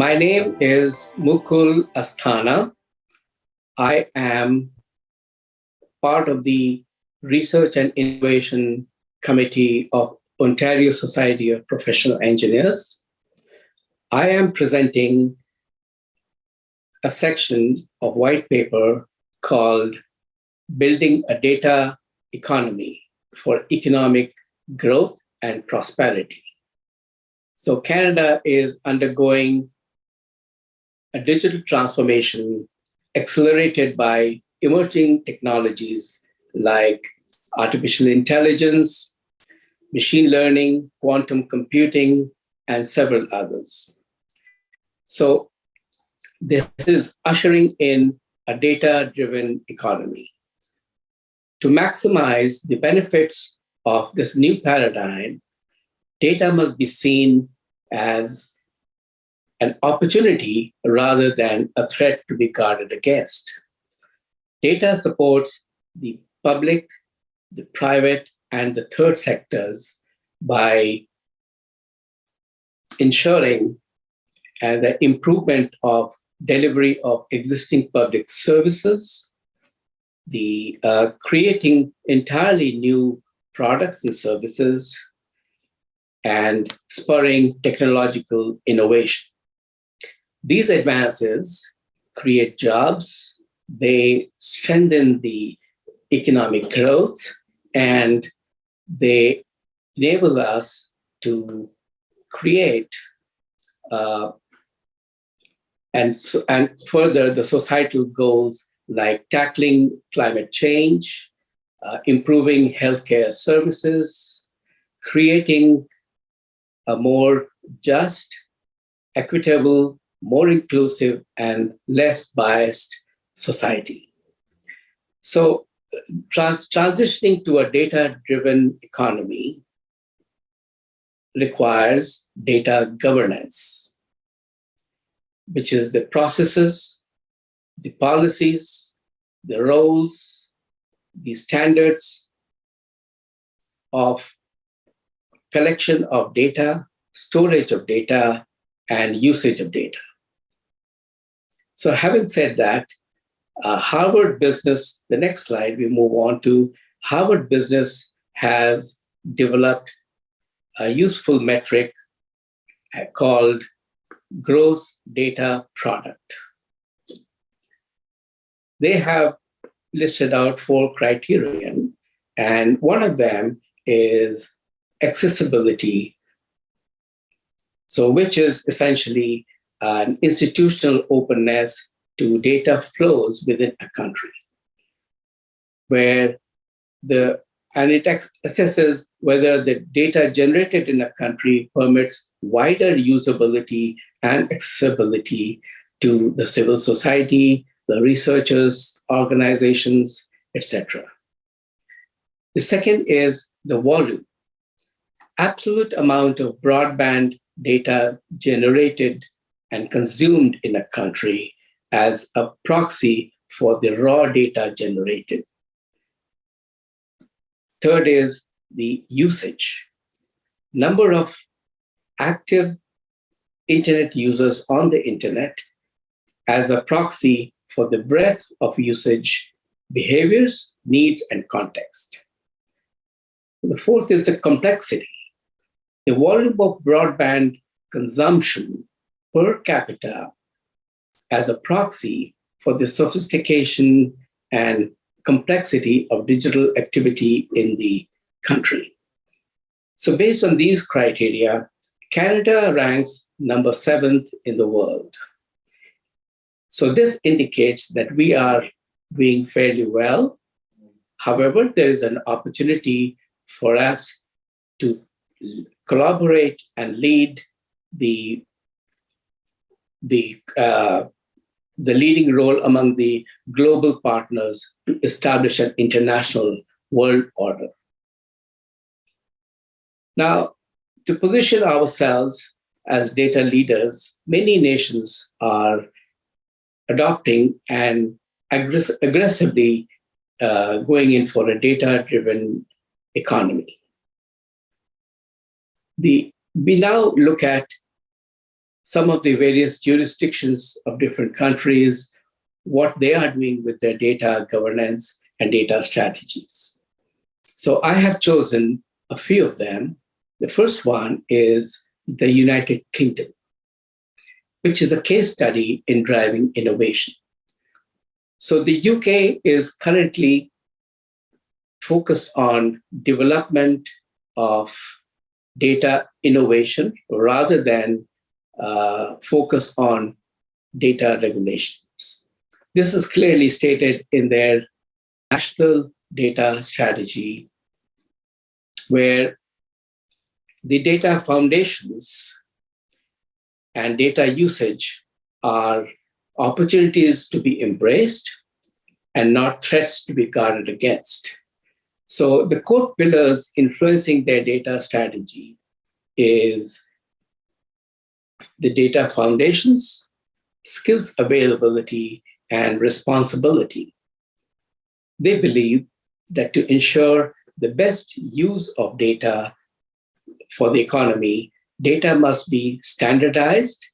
My name is Mukul Asthana. I am part of the Research and Innovation Committee of Ontario Society of Professional Engineers. I am presenting a section of white paper called Building a Data Economy for Economic Growth and Prosperity. So Canada is undergoing a digital transformation accelerated by emerging technologies like artificial intelligence, machine learning, quantum computing, and several others. So this is ushering in a data-driven economy. To maximize the benefits of this new paradigm, data must be seen as an opportunity rather than a threat to be guarded against. Data supports the public, the private, and the third sectors by ensuring the improvement of delivery of existing public services, the creating entirely new products and services, and spurring technological innovation. These advances create jobs, they strengthen the economic growth, and they enable us to create and further the societal goals like tackling climate change, improving healthcare services, creating a more just, equitable, more inclusive, and less biased society. So transitioning to a data-driven economy requires data governance, which is the processes, the policies, the roles, the standards of collection of data, storage of data, and usage of data. So having said that, Harvard Business, the next slide we move on to, Harvard Business has developed a useful metric called gross data product. They have listed out 4 criterion, and one of them is accessibility. So which is essentially an institutional openness to data flows within a country, where it assesses whether the data generated in a country permits wider usability and accessibility to the civil society, the researchers, organizations, etc. The second is the volume. Absolute amount of broadband data generated and consumed in a country as a proxy for the raw data generated. Third is the usage. Number of active internet users on the internet as a proxy for the breadth of usage, behaviors, needs, and context. The fourth is the complexity. The volume of broadband consumption per capita as a proxy for the sophistication and complexity of digital activity in the country. So based on these criteria, Canada ranks number 7th in the world. So this indicates that we are doing fairly well. However, there is an opportunity for us to collaborate and lead the leading role among the global partners to establish an international world order. Now, to position ourselves as data leaders, many nations are adopting and aggressively going in for a data-driven economy. We now look at some of the various jurisdictions of different countries, what they are doing with their data governance and data strategies. So I have chosen a few of them. The first one is the United Kingdom, which is a case study in driving innovation. So the UK is currently focused on development of data innovation rather than focus on data regulations. This is clearly stated in their national data strategy, where the data foundations and data usage are opportunities to be embraced and not threats to be guarded against. So the core pillars influencing their data strategy is the data foundations, skills availability, and responsibility. They believe that to ensure the best use of data for the economy, data must be standardized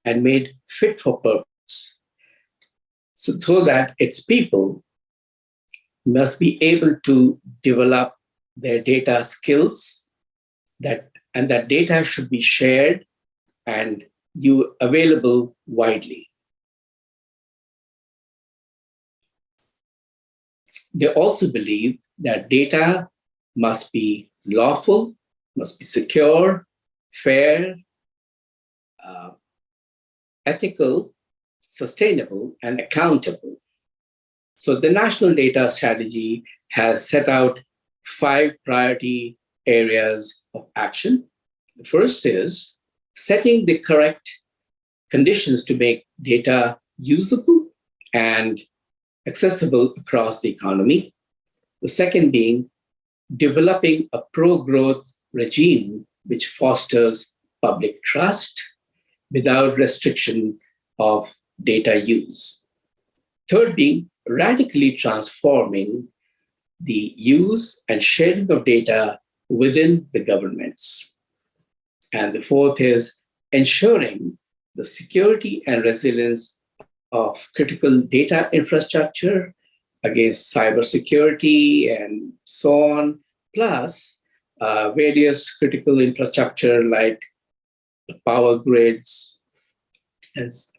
and made fit for purpose, so that its people must be able to develop their data skills, and that data should be shared and available widely. They also believe that data must be lawful, must be secure, fair, ethical, sustainable, and accountable. So the National Data Strategy has set out 5 priority areas of action. The first is setting the correct conditions to make data usable and accessible across the economy. The second being developing a pro-growth regime which fosters public trust without restriction of data use. Third being radically transforming the use and sharing of data within the governments. And the fourth is ensuring the security and resilience of critical data infrastructure against cybersecurity and so on, plus various critical infrastructure like power grids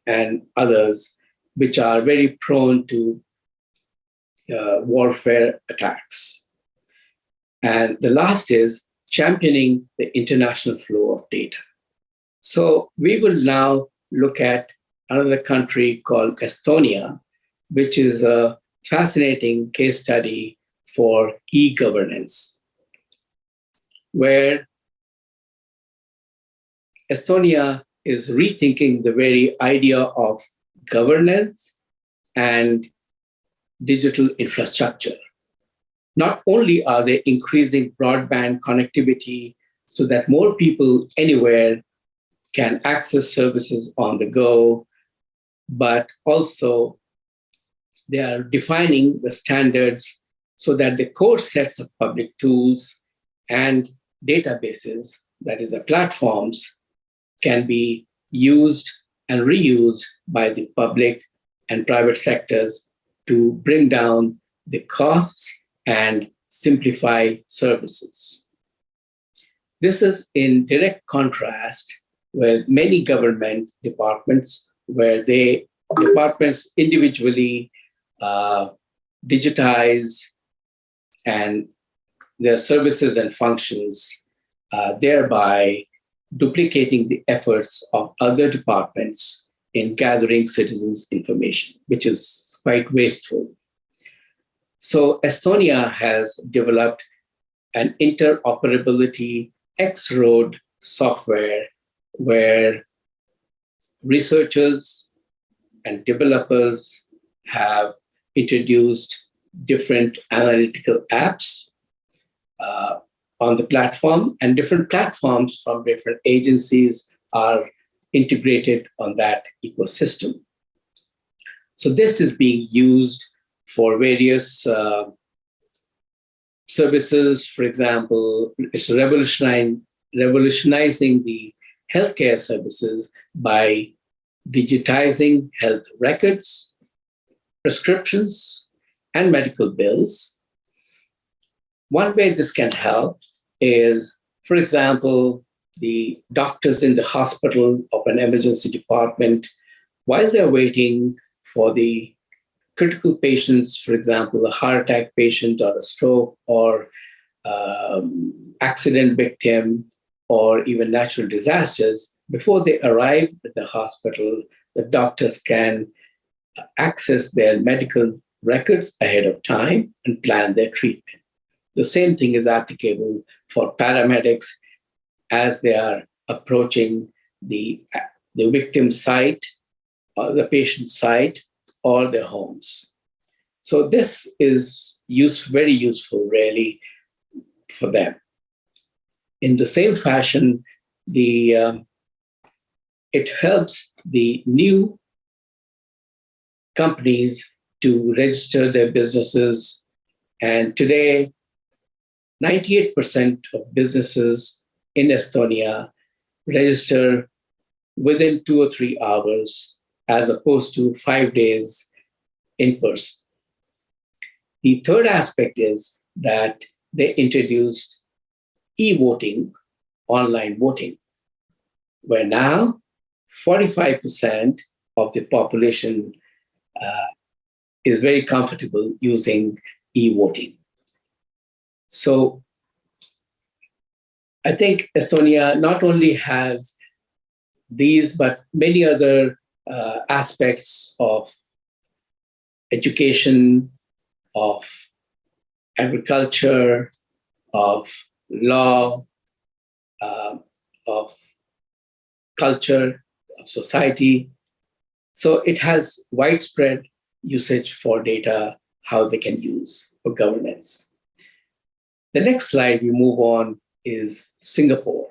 and others, which are very prone to warfare attacks. And the last is championing the international flow of data. So we will now look at another country called Estonia, which is a fascinating case study for e-governance, where Estonia is rethinking the very idea of governance and digital infrastructure. Not only are they increasing broadband connectivity so that more people anywhere can access services on the go, but also they are defining the standards so that the core sets of public tools and databases, that is the platforms, can be used and reused by the public and private sectors to bring down the costs and simplify services. This is in direct contrast with many government departments where departments individually digitize and their services and functions, thereby duplicating the efforts of other departments in gathering citizens' information, which is quite wasteful. So Estonia has developed an interoperability X-road software where researchers and developers have introduced different analytical apps on the platform, and different platforms from different agencies are integrated on that ecosystem. So this is being used for various services. For example, it's revolutionizing the healthcare services by digitizing health records, prescriptions, and medical bills. One way this can help is, for example, the doctors in the hospital of an emergency department, while they're waiting for the critical patients, for example, a heart attack patient or a stroke or accident victim or even natural disasters, before they arrive at the hospital, the doctors can access their medical records ahead of time and plan their treatment. The same thing is applicable for paramedics as they are approaching the victim site or the patient site or their homes. So this is very useful, really, for them. In the same fashion, it helps the new companies to register their businesses. And today, 98% of businesses in Estonia register within 2 or 3 hours, as opposed to 5 days in person. The third aspect is that they introduced e-voting, online voting, where now 45% of the population is very comfortable using e-voting. So I think Estonia not only has these, but many other aspects of education, of agriculture, of law, of culture, of society. So it has widespread usage for data, how they can use for governance. The next slide we move on is Singapore.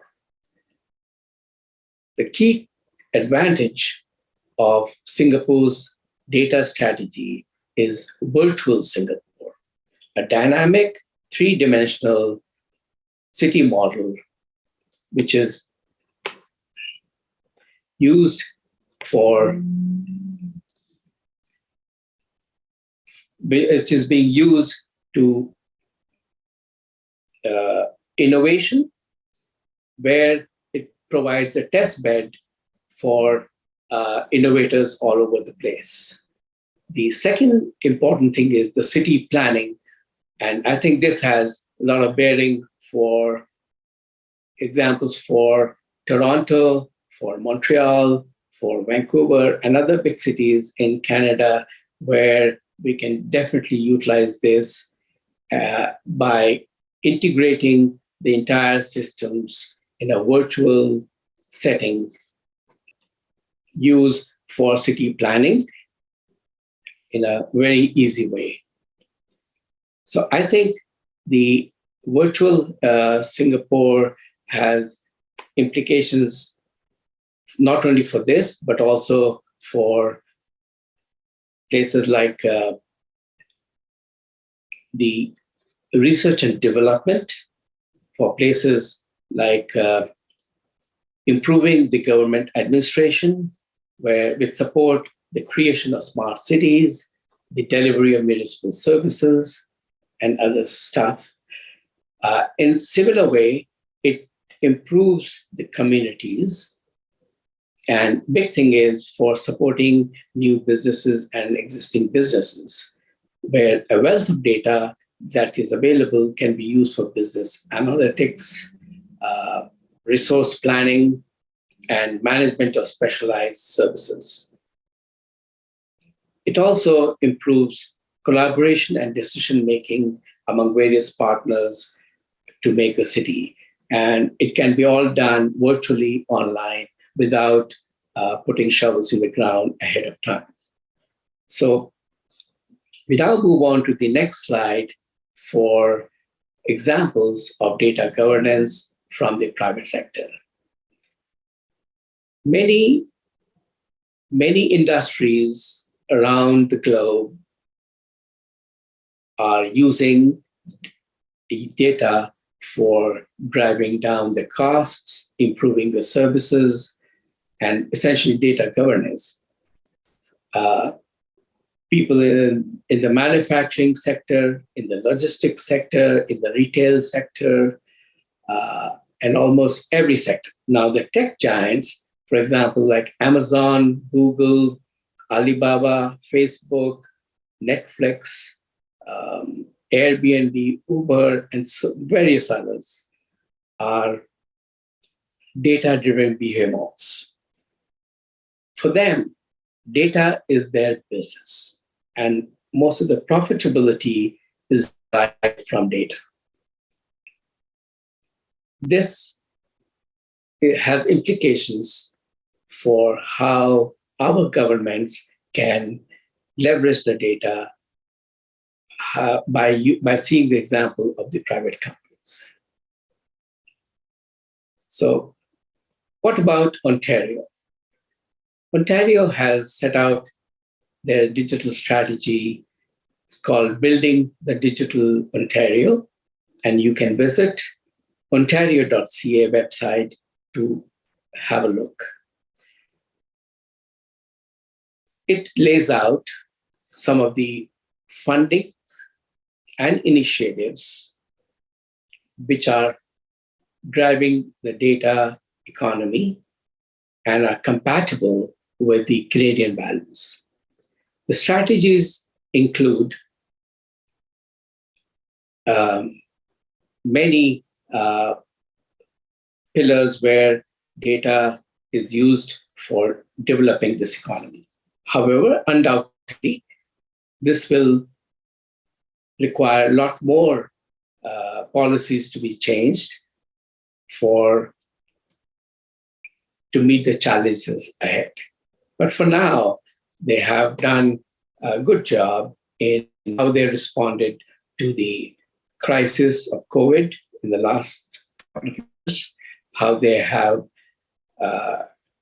The key advantage of Singapore's data strategy is virtual Singapore, a dynamic 3-dimensional city model, which is used for, it is being used to innovation, where it provides a test bed for innovators all over the place. The second important thing is the city planning. And I think this has a lot of bearing for examples for Toronto, for Montreal, for Vancouver, and other big cities in Canada, where we can definitely utilize this by integrating the entire systems in a virtual setting used for city planning in a very easy way. So I think the virtual Singapore has implications not only for this, but also for places like the research and development, for places like improving the government administration, which support the creation of smart cities, the delivery of municipal services, and other stuff. In similar way, it improves the communities. And big thing is for supporting new businesses and existing businesses, where a wealth of data that is available can be used for business analytics, resource planning, and management of specialized services. It also improves collaboration and decision-making among various partners to make a city. And it can be all done virtually online without putting shovels in the ground ahead of time. So we now move on to the next slide for examples of data governance from the private sector. Many industries around the globe are using the data for driving down the costs, improving the services, and essentially data governance. People in the manufacturing sector, in the logistics sector, in the retail sector, and almost every sector. Now, the tech giants, for example, like Amazon, Google, Alibaba, Facebook, Netflix, Airbnb, Uber, and various others are data-driven behemoths. For them, data is their business, and most of the profitability is derived from data. This has implications for how our governments can leverage the data by seeing the example of the private companies. So, what about Ontario? Ontario has set out their digital strategy. It's called Building the Digital Ontario, and you can visit ontario.ca website to have a look. It lays out some of the funding and initiatives which are driving the data economy and are compatible with the Canadian values. The strategies include many pillars where data is used for developing this economy. However, undoubtedly, this will require a lot more policies to be changed to meet the challenges ahead. But for now, they have done a good job in how they responded to the crisis of COVID in the last couple of years, how they have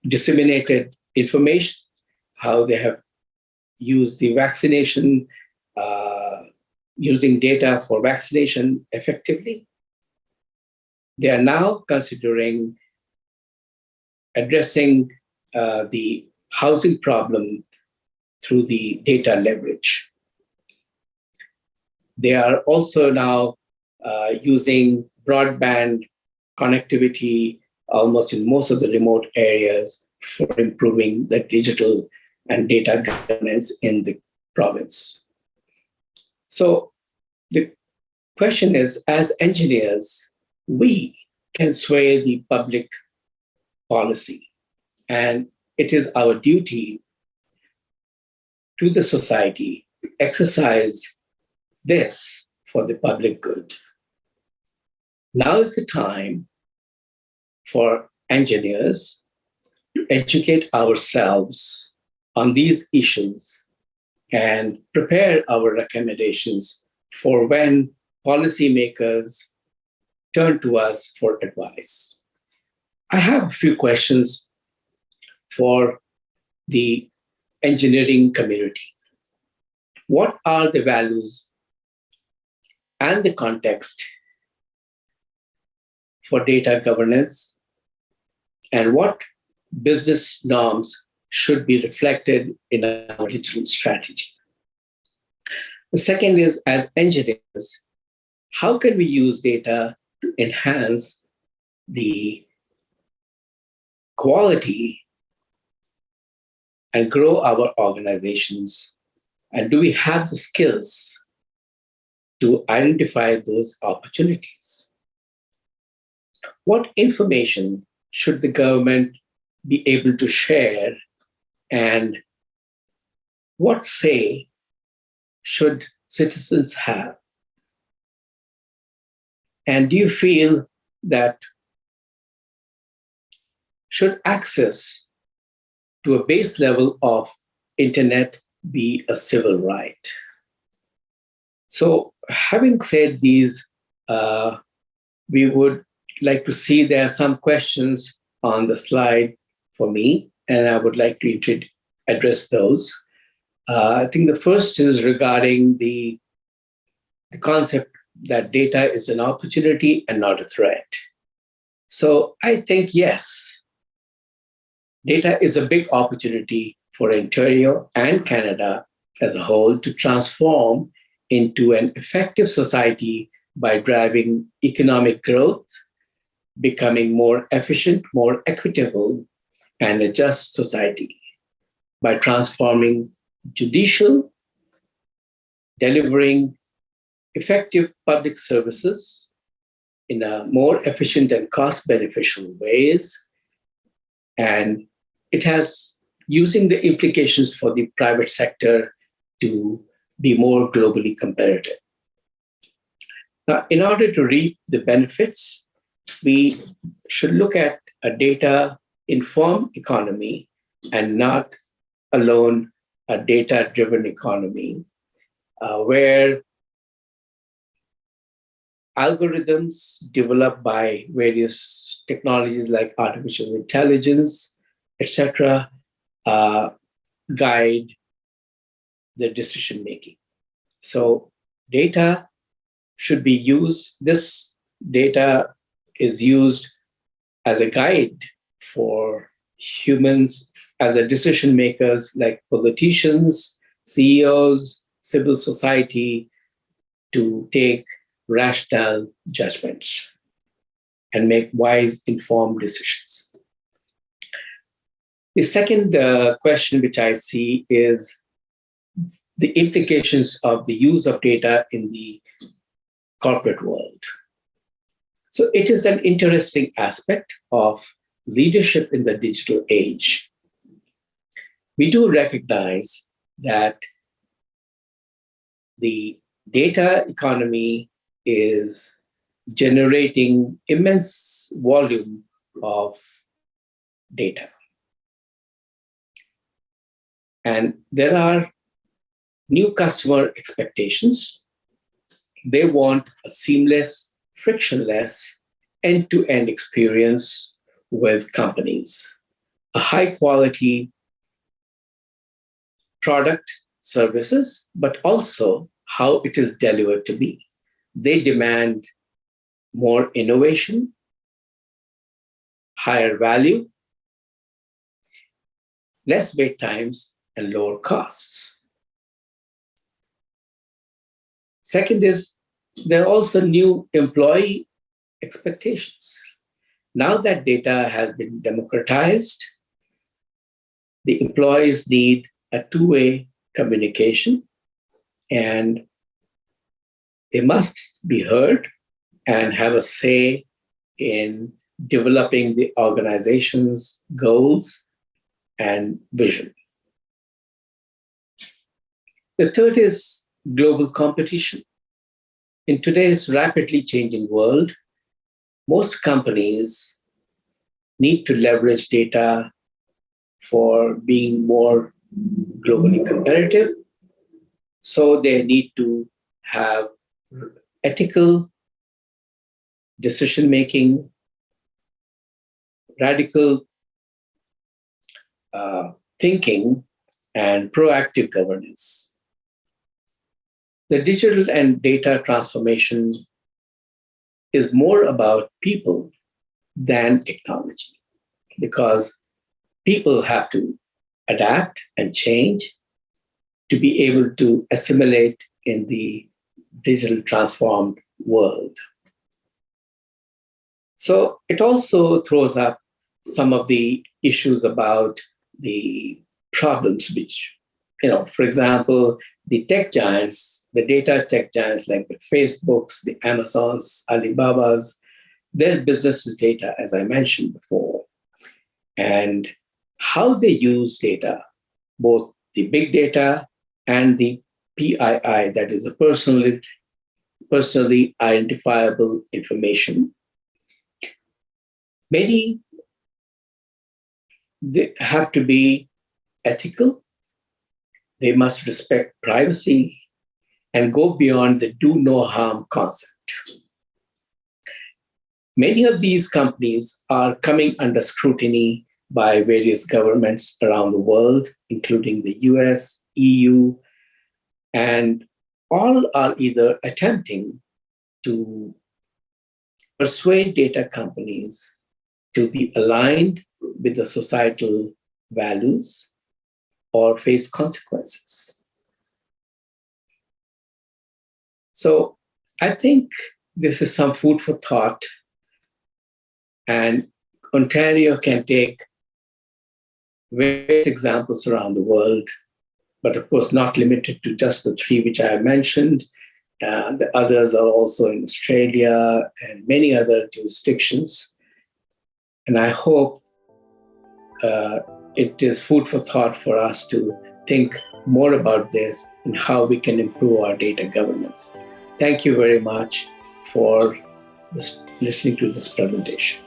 disseminated information, how they have used the vaccination, using data for vaccination effectively. They are now considering addressing the housing problem through the data leverage. They are also now using broadband connectivity almost in most of the remote areas for improving the digital and data governance in the province. So the question is, as engineers, we can sway the public policy, and it is our duty to the society to exercise this for the public good. Now is the time for engineers to educate ourselves on these issues and prepare our recommendations for when policymakers turn to us for advice. I have a few questions for the engineering community. What are the values and the context for data governance, and what business norms should be reflected in our digital strategy? The second is, as engineers, how can we use data to enhance the quality and grow our organizations? And do we have the skills to identify those opportunities? What information should the government be able to share, and what say should citizens have? And do you feel that should access to a base level of internet be a civil right? So, having said these, we would like to see there are some questions on the slide for me, and I would like to address those. I think the first is regarding the concept that data is an opportunity and not a threat. So I think, yes, Data is a big opportunity for Ontario and Canada as a whole to transform into an effective society by driving economic growth, becoming more efficient, more equitable, and a just society by transforming judicial, delivering effective public services in a more efficient and cost beneficial ways. And it has using the implications for the private sector to be more globally competitive. Now, in order to reap the benefits, we should look at a data-informed economy and not alone a data-driven economy, where algorithms developed by various technologies like artificial intelligence, etc., guide the decision making. So data should be used. This data is used as a guide for humans, as a decision makers like politicians, CEOs, civil society, to take rational judgments and make wise, informed decisions. The second question which I see is the implications of the use of data in the corporate world. So it is an interesting aspect of leadership in the digital age. We do recognize that the data economy is generating immense volume of data. And there are new customer expectations. They want a seamless, frictionless, end-to-end experience with companies, a high-quality product, services, but also how it is delivered to be. They demand more innovation, higher value, less wait times, and lower costs. Second is, there are also new employee expectations. Now that data has been democratized, the employees need a two-way communication, and they must be heard and have a say in developing the organization's goals and vision. The third is global competition. In today's rapidly changing world, most companies need to leverage data for being more globally competitive. So they need to have ethical decision-making, radical thinking, and proactive governance. The digital and data transformation is more about people than technology, because people have to adapt and change to be able to assimilate in the digital transformed world. So it also throws up some of the issues about the problems which, for example, the tech giants, the data tech giants like the Facebooks, the Amazons, Alibabas, their business is data, as I mentioned before. And how they use data, both the big data and the PII, that is a personally identifiable information. Many they have to be ethical. They must respect privacy and go beyond the do no harm concept. Many of these companies are coming under scrutiny by various governments around the world, including the US, EU, and all are either attempting to persuade data companies to be aligned with the societal values or face consequences. So I think this is some food for thought, and Ontario can take various examples around the world, but of course not limited to just the three which I have mentioned. The others are also in Australia and many other jurisdictions. And I hope it is food for thought for us to think more about this and how we can improve our data governance. Thank you very much for listening to this presentation.